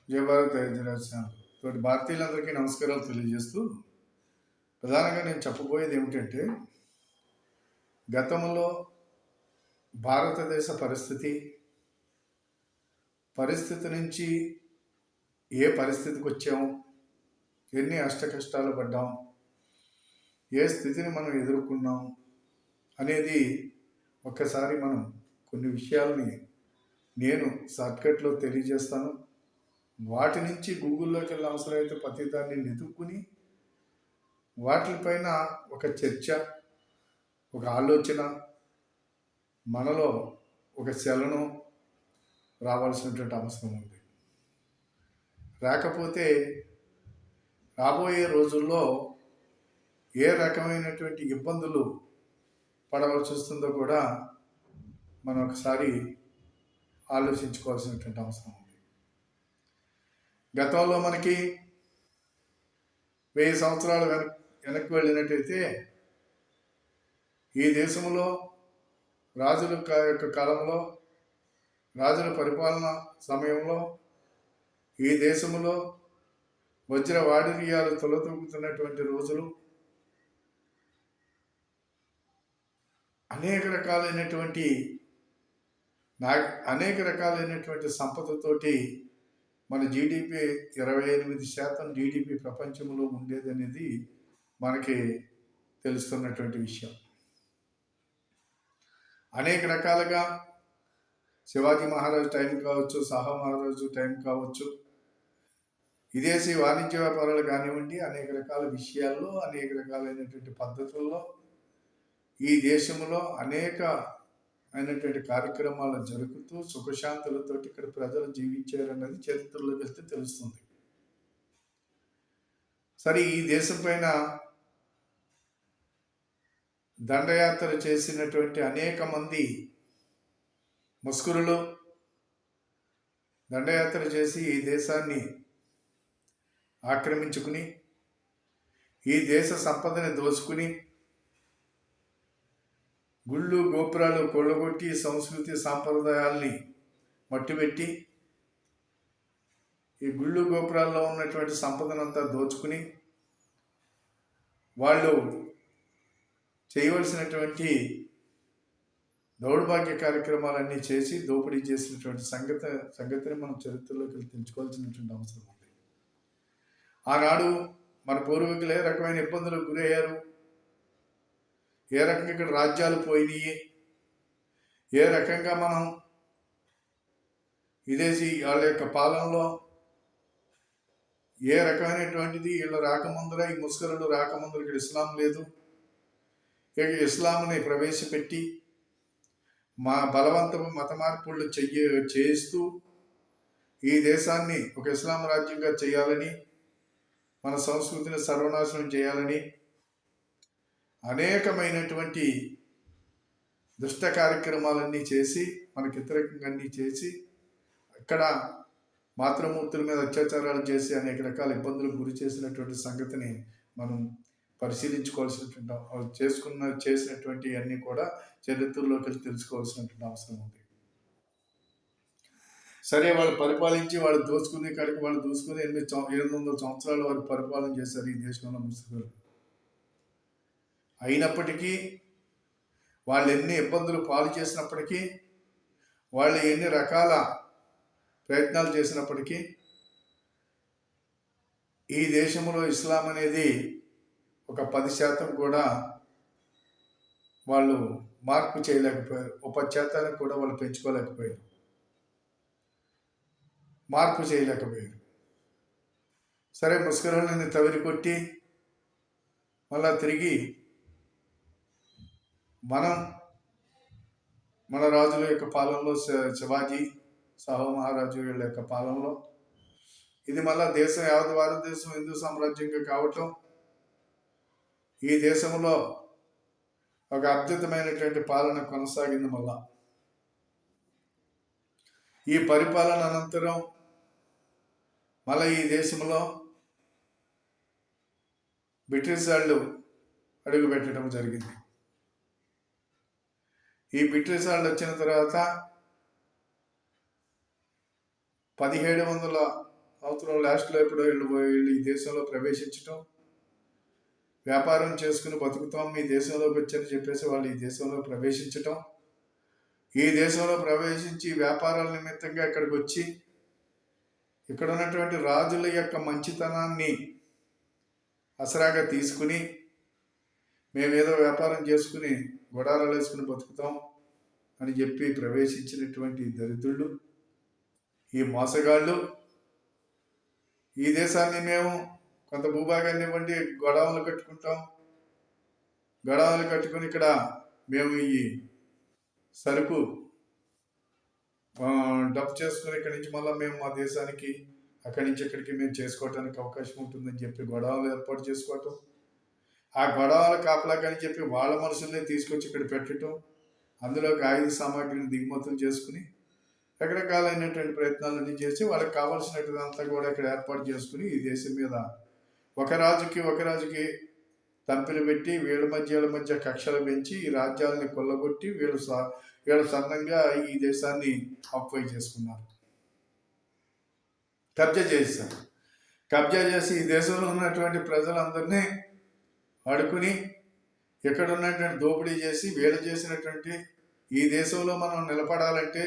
జయ భారత్ తోటి భారతీయులందరికీ నమస్కారాలు తెలియజేస్తూ ప్రధానంగా నేను చెప్పబోయేది ఏమిటంటే, గతంలో భారతదేశ పరిస్థితి నుంచి ఏ పరిస్థితికి వచ్చాము, ఎన్ని అష్టకష్టాలు పడ్డాం, ఏ స్థితిని మనం ఎదుర్కొన్నాం అనేది ఒక్కసారి మనం కొన్ని విషయాల్ని నేను షార్ట్కట్లో తెలియజేస్తాను. వాటి నుంచి గూగుల్లోకి వెళ్ళి అవసరమైతే ప్రతిదాన్ని వెతుక్కుని వాటిపైన ఒక చర్చ, ఒక ఆలోచన, మనలో ఒక చలనం రావాల్సినటువంటి అవసరం ఉంది. రాకపోతే రాబోయే రోజుల్లో ఏ రకమైనటువంటి ఇబ్బందులు పడవలసి వస్తుందో కూడా మనం ఒకసారి ఆలోచించుకోవాల్సినటువంటి అవసరం ఉంది. గతంలో మనకి 1000 సంవత్సరాలు వెనక్కి వెళ్ళినట్టయితే ఈ దేశంలో రాజుల యొక్క కాలంలో, రాజుల పరిపాలన సమయంలో ఈ దేశంలో వజ్ర వాడిరియాలు తొలతూగుతున్నటువంటి రోజులు, అనేక రకాలైనటువంటి సంపదతోటి మన జీడిపి 28% జీడిపి ప్రపంచంలో ఉండేదనేది మనకి తెలుస్తున్నటువంటి విషయం. అనేక రకాలుగా శివాజీ మహారాజు టైం కావచ్చు, సాహా మహారాజు టైం కావచ్చు, విదేశీ వాణిజ్య వ్యాపారాలు కానివ్వండి, అనేక రకాల విషయాల్లో, అనేక రకాలైనటువంటి పద్ధతుల్లో ఈ దేశంలో అనేక అయినటువంటి కార్యక్రమాలు జరుగుతూ సుఖశాంతులతో ఇక్కడ ప్రజలు జీవించారన్నది చరిత్రలోకి వెళ్తే తెలుస్తుంది. సరే, ఈ దేశం పైన దండయాత్ర చేసినటువంటి అనేక మంది ముస్కురులు దండయాత్ర చేసి ఈ దేశాన్ని ఆక్రమించుకుని, ఈ దేశ సంపదని దోచుకుని, గుళ్ళు గోపురాలు కొల్లగొట్టి, సంస్కృతి సాంప్రదాయాల్ని మట్టిపెట్టి, ఈ గుళ్ళు గోపురాల్లో ఉన్నటువంటి సంపదనంతా దోచుకుని వాళ్ళు చేయవలసినటువంటి దౌర్భాగ్య కార్యక్రమాలన్నీ చేసి దోపిడీ చేసినటువంటి సంగతిని మనం చరిత్రలోకి వెళ్ళి తెంచుకోవాల్సినటువంటి అవసరం ఉంది. ఆనాడు మన పూర్వీకులు ఏ రకమైన ఇబ్బందులకు గురయ్యారు, ఏ రకంగా ఇక్కడ రాజ్యాలు పోయినాయి, ఏ రకంగా మనం విదేశీ వాళ్ళ యొక్క పాలనలో ఏ రకమైనటువంటిది, వీళ్ళు రాకముందర, ఈ ముస్కరులు రాకముందర ఇక్కడ ఇస్లాం లేదు, ఇక ఇస్లాంని ప్రవేశపెట్టి మా బలవంతపు మత మార్పులు చేస్తూ ఈ దేశాన్ని ఒక ఇస్లాం రాజ్యంగా చేయాలని, మన సంస్కృతిని సర్వనాశనం చేయాలని అనేకమైనటువంటి దుష్ట కార్యక్రమాలన్నీ చేసి, మనకి వ్యతిరేకంగా అన్నీ చేసి, ఇక్కడ మాతృమూర్తుల మీద అత్యాచారాలు చేసి అనేక రకాల ఇబ్బందులకు గురి చేసినటువంటి సంగతిని మనం పరిశీలించుకోవాల్సినటువంటి చేసినటువంటి అన్నీ కూడా చరిత్రలోకి వెళ్ళి తెలుసుకోవాల్సినటువంటి అవసరం ఉంది. సరే, వాళ్ళు పరిపాలించి వాళ్ళు దోచుకునే కాడికి వాళ్ళు దోచుకుని 800 సంవత్సరాలు వారు పరిపాలన చేశారు ఈ దేశంలో ముస్లింలు. అయినప్పటికీ వాళ్ళు ఎన్ని ఇబ్బందులు పాలు చేసినప్పటికీ, వాళ్ళు ఎన్ని రకాల ప్రయత్నాలు చేసినప్పటికీ ఈ దేశంలో ఇస్లాం అనేది ఒక 10% కూడా వాళ్ళు మార్పు చేయలేకపోయారు. 10% కూడా వాళ్ళు పెంచుకోలేకపోయారు, మార్పు చేయలేకపోయారు. సరే, ముస్కరులని తవిరి కొట్టి మళ్ళా తిరిగి మన రాజుల యొక్క పాలనలో, శివాజీ, సాహు మహారాజు వీళ్ళ యొక్క పాలనలో ఇది మళ్ళా దేశం, యావత్ భారతదేశం హిందూ సామ్రాజ్యంగా కావటం, ఈ దేశంలో ఒక అద్భుతమైనటువంటి పాలన కొనసాగింది. మళ్ళా ఈ పరిపాలన అనంతరం మళ్ళీ ఈ దేశంలో బ్రిటిష్ వాళ్ళు అడుగుపెట్టడం జరిగింది. ఈ బ్రిటిష్ వాళ్ళు వచ్చిన తర్వాత అవసరం లాస్ట్లో ఎప్పుడో వీళ్ళు ఈ దేశంలో ప్రవేశించటం, వ్యాపారం చేసుకుని బతుకుతాం మీ దేశంలోకి వచ్చని చెప్పేసి వాళ్ళు ఈ దేశంలో ప్రవేశించటం, ఈ దేశంలో ప్రవేశించి వ్యాపారాల నిమిత్తంగా ఇక్కడికి వచ్చి ఇక్కడ ఉన్నటువంటి రాజుల యొక్క మంచితనాన్ని అసరాగా తీసుకుని మేమేదో వ్యాపారం చేసుకుని గొడారాలు వేసుకుని బతుకుతాం అని చెప్పి ప్రవేశించినటువంటి దరిద్రులు, ఈ మోసగాళ్ళు, ఈ దేశాన్ని మేము కొంత భూభాగాన్ని ఇవ్వండి, గొడవలు కట్టుకుంటాం, గొడవలు కట్టుకుని ఇక్కడ మేము ఈ సరుకు డబ్బు చేసుకుని ఇక్కడి నుంచి మళ్ళీ మేము మా దేశానికి అక్కడి నుంచి ఇక్కడికి మేము చేసుకోవటానికి అవకాశం ఉంటుందని చెప్పి గొడవలు ఏర్పాటు చేసుకోవటం, ఆ గొడవల కాపలాకని చెప్పి వాళ్ళ మనుషుల్ని తీసుకొచ్చి ఇక్కడ పెట్టడం, అందులోకి ఆయుధ సామాగ్రిని దిగుమతులు చేసుకుని రకరకాలైనటువంటి ప్రయత్నాలన్నీ చేసి వాళ్ళకి కావాల్సినటువంటిదంతా కూడా ఇక్కడ ఏర్పాటు చేసుకుని ఈ దేశం మీద ఒక రాజుకి తంపిలు పెట్టి వీళ్ళ మధ్య కక్షలు పెంచి ఈ రాజ్యాలని కొల్లగొట్టి వీళ్ళు సన్నంగా ఈ దేశాన్ని ఆక్యుపై చేసుకున్నారు, కబ్జా చేశారు. కబ్జా చేసి ఈ దేశంలో ఉన్నటువంటి ప్రజలందరినీ అడుకుని ఇక్కడ ఉన్నటువంటి దోపిడీ చేసి వీళ్ళు చేసినటువంటి ఈ దేశంలో మనం నిలబడాలంటే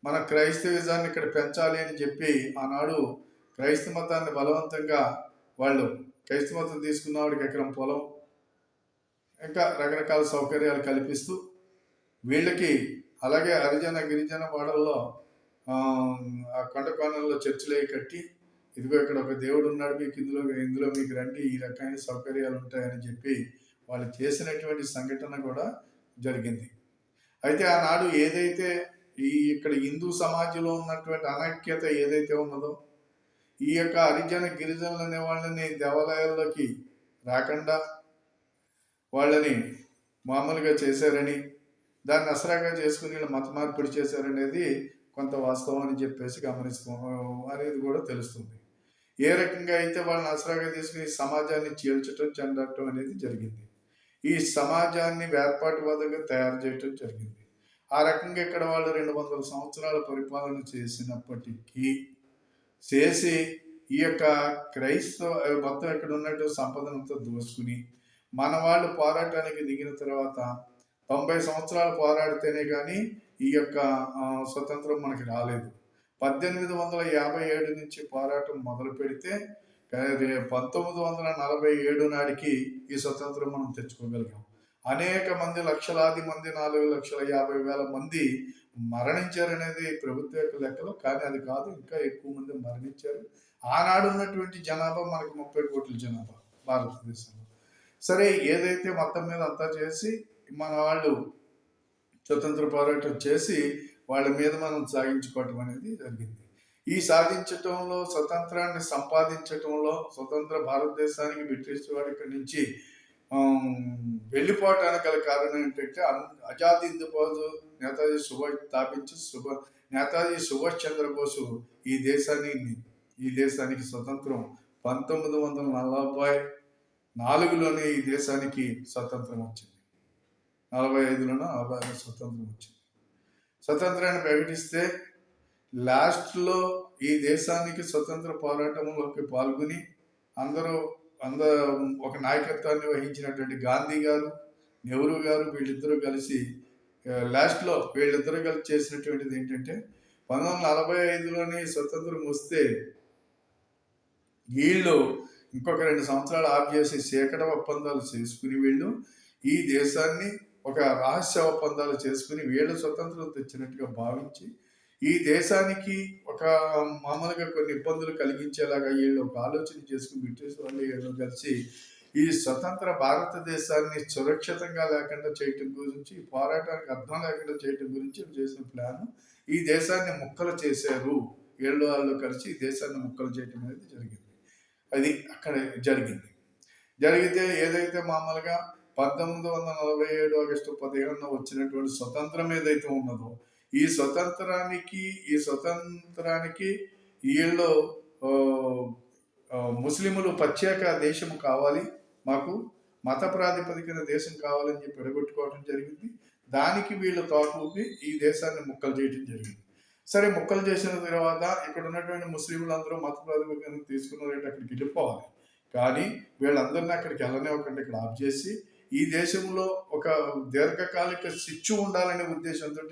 మన క్రైస్తవిజాన్ని ఇక్కడ పెంచాలి అని చెప్పి ఆనాడు క్రైస్తవ మతాన్ని బలవంతంగా వాళ్ళు క్రైస్తవ మతం తీసుకున్న వాడికి ఎకరం పొలం ఇంకా రకరకాల సౌకర్యాలు కల్పిస్తూ వీళ్ళకి అలాగే హరిజన గిరిజన వాడల్లో ఆ కొండ కోణంలో చర్చిలే కట్టి ఇదిగో ఇక్కడ ఒక దేవుడు ఉన్నాడు మీకు ఇందులో మీకు రండి ఈ రకమైన సౌకర్యాలు ఉంటాయని చెప్పి వాళ్ళు చేసినటువంటి సంఘటన కూడా జరిగింది. అయితే ఆనాడు ఏదైతే ఇక్కడ హిందూ సమాజంలో ఉన్నటువంటి అనైక్యత ఏదైతే ఉన్నదో ఈ యొక్క హరిజన గిరిజనులు అనే వాళ్ళని దేవాలయాల్లోకి రాకుండా వాళ్ళని మామూలుగా చేశారని దాన్ని అసరాగా చేసుకుని వీళ్ళు మత మార్పిడి చేశారనేది కొంత వాస్తవం అని చెప్పేసి గమనిస్తాం అనేది కూడా తెలుస్తుంది. ఏ రకంగా అయితే వాళ్ళని అసరాగా తీసుకుని సమాజాన్ని చీల్చటం చెందటం అనేది జరిగింది, ఈ సమాజాన్ని వేర్పాటువాదంగా తయారు చేయటం జరిగింది. ఆ రకంగా ఇక్కడ వాళ్ళు 200 సంవత్సరాల పరిపాలన చేసినప్పటికీ చేసి ఈ యొక్క క్రైస్తవ మొత్తం ఇక్కడ ఉన్నట్టు సంపదనంతా దోసుకుని మన వాళ్ళు పోరాటానికి దిగిన తర్వాత 90 సంవత్సరాలు పోరాడితేనే కానీ ఈ యొక్క స్వతంత్రం మనకి రాలేదు. 1857 నుంచి పోరాటం మొదలు పెడితే 1947 నాటికి ఈ స్వతంత్రం మనం తెచ్చుకోగలిగాం. అనేక మంది లక్షలాది మంది 4,50,000 మంది మరణించారనేది ప్రభుత్వ యొక్క లెక్కలు, కానీ అది కాదు, ఇంకా ఎక్కువ మంది మరణించారు. ఆనాడు ఉన్నటువంటి జనాభా మనకి 30 కోట్ల జనాభా భారతదేశంలో. సరే, ఏదైతే మొత్తం మీద అంతా చేసి మన వాళ్ళు స్వతంత్ర పోరాటం చేసి వాళ్ళ మీద మనం సాగించుకోవటం అనేది జరిగింది. ఈ సాధించటంలో స్వతంత్రాన్ని సంపాదించటంలో స్వతంత్ర భారతదేశానికి బ్రిటిష్ వాడి ఇక్కడి నుంచి వెళ్ళిపోవటానికి గల కారణం ఏంటంటే ఆజాద్ హింద్ ఫౌజ్ నేతాజీ సుభాష్ స్థాపించి నేతాజీ సుభాష్ చంద్రబోసు ఈ దేశానికి స్వతంత్రం 1944లోనే ఈ దేశానికి స్వతంత్రం వచ్చింది. 45లోనో 46 స్వతంత్రం వచ్చింది. స్వతంత్రాన్ని ప్రకటిస్తే లాస్ట్లో ఈ దేశానికి స్వతంత్ర పోరాటంలోకి పాల్గొని అందరూ ఒక నాయకత్వాన్ని వహించినటువంటి గాంధీ గారు, నెహ్రూ గారు వీళ్ళిద్దరూ కలిసి లాస్ట్లో వీళ్ళిద్దరూ కలిసి చేసినటువంటిది ఏంటంటే 1945లోనే స్వతంత్రం వస్తే వీళ్ళు ఇంకొక 2 సంవత్సరాలు ఆఫ్ చేసి సేకడ ఒప్పందాలు చేసుకుని వీళ్ళు ఈ దేశాన్ని ఒక రహస్య ఒప్పందాలు చేసుకుని వీళ్ళు స్వతంత్రం తెచ్చినట్టుగా భావించి ఈ దేశానికి ఒక మామూలుగా కొన్ని ఇబ్బందులు కలిగించేలాగా వీళ్ళు ఒక ఆలోచన చేసుకుని బ్రిటిష్ వాళ్ళు కలిసి ఈ స్వతంత్ర భారతదేశాన్ని సురక్షితంగా లేకుండా చేయటం గురించి, పోరాటానికి అర్థం లేకుండా చేయటం గురించి చేసిన ప్లాన్ ఈ దేశాన్ని ముక్కలు చేశారు. వాళ్ళు కలిసి ఈ దేశాన్ని ముక్కలు చేయటం అనేది జరిగింది. అది అక్కడ జరిగితే ఏదైతే మామూలుగా 1947 ఆగస్టు 15న వచ్చినటువంటి స్వతంత్రం ఏదైతే ఉన్నదో ఈ స్వతంత్రానికి వీళ్ళు ముస్లింలు ప్రత్యేక దేశం కావాలి, మాకు మత ప్రాతిపదికన దేశం కావాలని చెప్పి ఎడగొట్టుకోవడం జరిగింది. దానికి వీళ్ళు తోటూపి ఈ దేశాన్ని ముక్కలు చేయడం జరిగింది. సరే ముక్కలు చేసిన తర్వాత ఇక్కడ ఉన్నటువంటి ముస్లింలందరూ మత ప్రాతిపదికన తీసుకున్నారంటే అక్కడికి వెళ్ళిపోవాలి. కానీ వీళ్ళందరినీ అక్కడికి వెళ్ళనివ్వకుండా ఇక్కడ ఆఫ్ చేసి ఈ దేశంలో ఒక దీర్ఘకాలిక శిక్ష ఉండాలనే ఉద్దేశంతో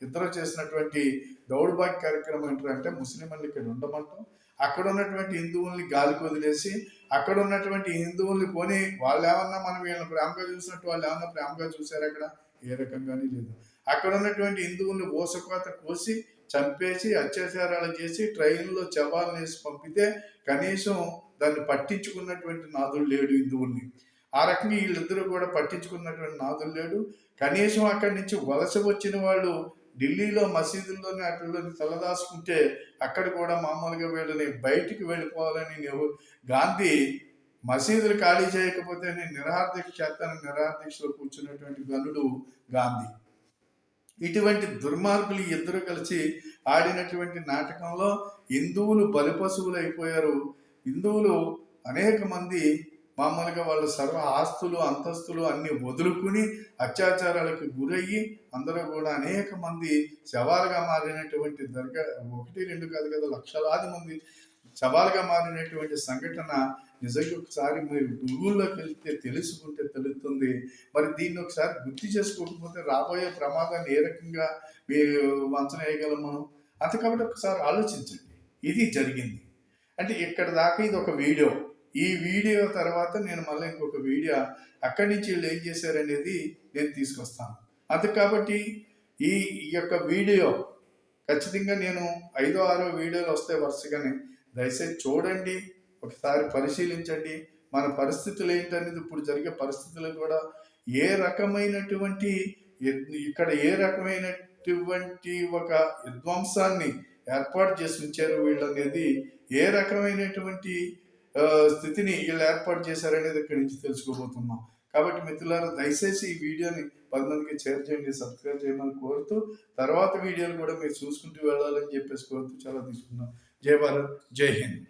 ఇద్దరు చేసినటువంటి దౌర్భాగ్య కార్యక్రమం ఏంటంటే ముస్లింలు ఇక్కడ ఉండమంటాం, అక్కడ ఉన్నటువంటి హిందువుల్ని గాలికి వదిలేసి అక్కడ ఉన్నటువంటి హిందువుల్ని పోనీ వాళ్ళు ఏమన్నా మనం వీళ్ళని ప్రేమగా చూసినట్టు వాళ్ళు ఏమన్నా ప్రేమగా చూశారు అక్కడ? ఏ రకంగానే లేదు. అక్కడ ఉన్నటువంటి హిందువుల్ని ఓసకోత కోసి చంపేసి అత్యాచారాలు చేసి ట్రైన్లో శవాలను వేసి పంపితే కనీసం దాన్ని పట్టించుకున్నటువంటి నాదుడు లేడు హిందువుల్ని. ఆ రకంగా వీళ్ళిద్దరూ కూడా పట్టించుకున్నటువంటి నాదుడు లేడు. కనీసం అక్కడి నుంచి వలస వచ్చిన వాళ్ళు ఢిల్లీలో మసీదుల్లోని అట్లలోని తలదాచుకుంటే అక్కడ కూడా మామూలుగా వీళ్ళని బయటికి వెళ్ళిపోవాలని గాంధీ మసీదులు ఖాళీ చేయకపోతే నేను నిరాహారదీక్ష చేస్తానని నిరాహారదీక్షలో కూర్చున్నటువంటి గనుడు గాంధీ. ఇటువంటి దుర్మార్గులు ఇద్దరు కలిసి ఆడినటువంటి నాటకంలో హిందువులు బలిపశువులు అయిపోయారు. హిందువులు అనేక మంది మామూలుగా వాళ్ళ సర్వ ఆస్తులు అంతస్తులు అన్ని వదులుకుని అత్యాచారాలకు గురయ్యి అందరూ కూడా అనేక మంది శవాలుగా మారినటువంటి ఒకటి రెండు కాదు కదా, లక్షలాది మంది శవాలుగా మారినటువంటి సంఘటన నిజంగా ఒకసారి మీరు గూగుల్లోకి వెళ్తే తెలుసుకుంటే తెలుస్తుంది. మరి దీన్ని ఒకసారి గుర్తు చేసుకోకపోతే రాబోయే ప్రమాదాన్ని ఏ రకంగా మీరు అంచనా వేయగలం మనం? అంత కాబట్టి ఒకసారి ఆలోచించండి. ఇది జరిగింది అంటే ఇక్కడ దాకా ఇది ఒక వీడియో. ఈ వీడియో తర్వాత నేను మళ్ళీ ఇంకొక వీడియో అక్కడి నుంచి వీళ్ళు ఏం చేశారనేది నేను తీసుకొస్తాను. అంతే కాబట్టి ఈ యొక్క వీడియో ఖచ్చితంగా నేను 5వ 6వ వీడియోలు వస్తాయి వరుసగానే. దయచేసి చూడండి, ఒకసారి పరిశీలించండి. మన పరిస్థితులు ఏంటనేది ఇప్పుడు జరిగే పరిస్థితులు కూడా ఏ రకమైనటువంటి ఇక్కడ ఏ రకమైనటువంటి ఒక విధ్వంసాన్ని ఏర్పాటు చేసి ఉంచారు వీళ్ళు అనేది, ఏ రకమైనటువంటి స్థితిని వీళ్ళు ఏర్పాటు చేశారనేది ఇక్కడి నుంచి తెలుసుకోబోతున్నాం. కాబట్టి మిత్రులారా దయచేసి ఈ వీడియోని 10 మందికి షేర్ చేయండి, సబ్స్క్రైబ్ చేయమని కోరుతూ తర్వాత వీడియోలు కూడా మీరు చూసుకుంటూ వెళ్ళాలని చెప్పేసి కోరుతూ చాలా తీసుకున్నాం. జై భారత్, జై హింద్.